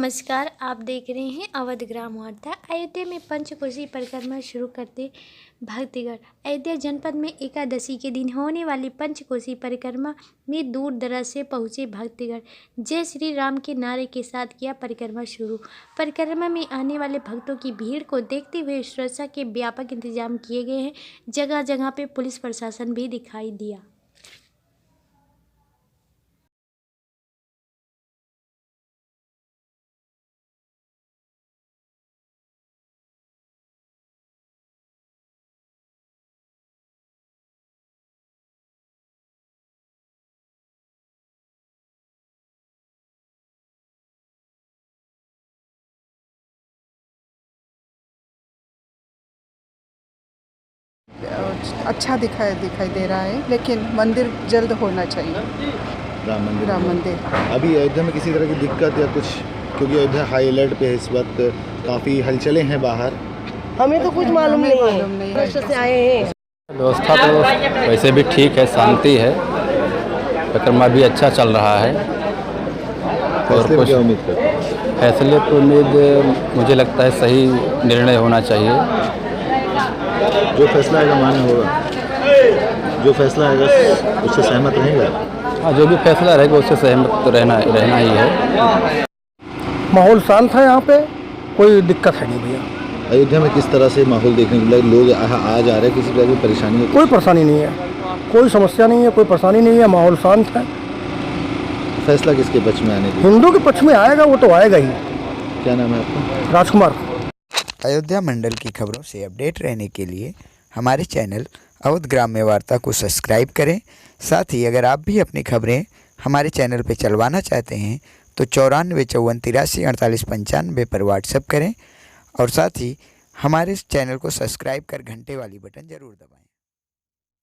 नमस्कार, आप देख रहे हैं अवध ग्राम वार्ता। अयोध्या में पंचकोसी परिक्रमा शुरू करते भक्तगण। अयोध्या जनपद में एकादशी के दिन होने वाली पंचकोसी परिक्रमा में दूर दराज से पहुंचे भक्तगण जय श्री राम के नारे के साथ किया परिक्रमा शुरू। परिक्रमा में आने वाले भक्तों की भीड़ को देखते हुए सुरक्षा के व्यापक इंतजाम किए गए हैं। जगह जगह पे पुलिस प्रशासन भी दिखाई दिया। अच्छा दिखाई दे रहा है, लेकिन मंदिर जल्द होना चाहिए। राम मंदिर अभी अयोध्या में किसी तरह की दिक्कत या कुछ, क्योंकि अयोध्या हाई अलर्ट पे है इस वक्त, काफ़ी हलचलें हैं बाहर। हमें तो कुछ मालूम नहीं है, से आए हैं। व्यवस्था तो वैसे भी ठीक है, शांति है, परिक्रमा भी अच्छा चल रहा है। और कुछ उम्मीद करते हैं? फैसले पर उम्मीद मुझे लगता है सही निर्णय होना चाहिए। जो फैसला आएगा मान्य होगा, जो फैसला आएगा उससे सहमत रहेगा। हाँ, जो भी फैसला रहेगा उससे सहमत तो रहना ही है। माहौल शांत है, यहाँ पे कोई दिक्कत है नहीं भैया। अयोध्या में किस तरह से माहौल देखने को मिला? लोग आ जा रहे हैं, किसी तरह की परेशानी है? कोई परेशानी नहीं है, कोई समस्या नहीं है, कोई परेशानी नहीं है, माहौल शांत है। फैसला किसके पक्ष में आने दीजिए? हिंदू के पक्ष में आएगा, वो तो आएगा ही। क्या नाम है आपका? राजकुमार। अयोध्या मंडल की खबरों से अपडेट रहने के लिए हमारे चैनल अवध ग्राम्य वार्ता को सब्सक्राइब करें। साथ ही अगर आप भी अपनी खबरें हमारे चैनल पर चलवाना चाहते हैं तो 94 54 83 48 95 पर व्हाट्सएप करें और साथ ही हमारे चैनल को सब्सक्राइब कर घंटे वाली बटन ज़रूर दबाएं।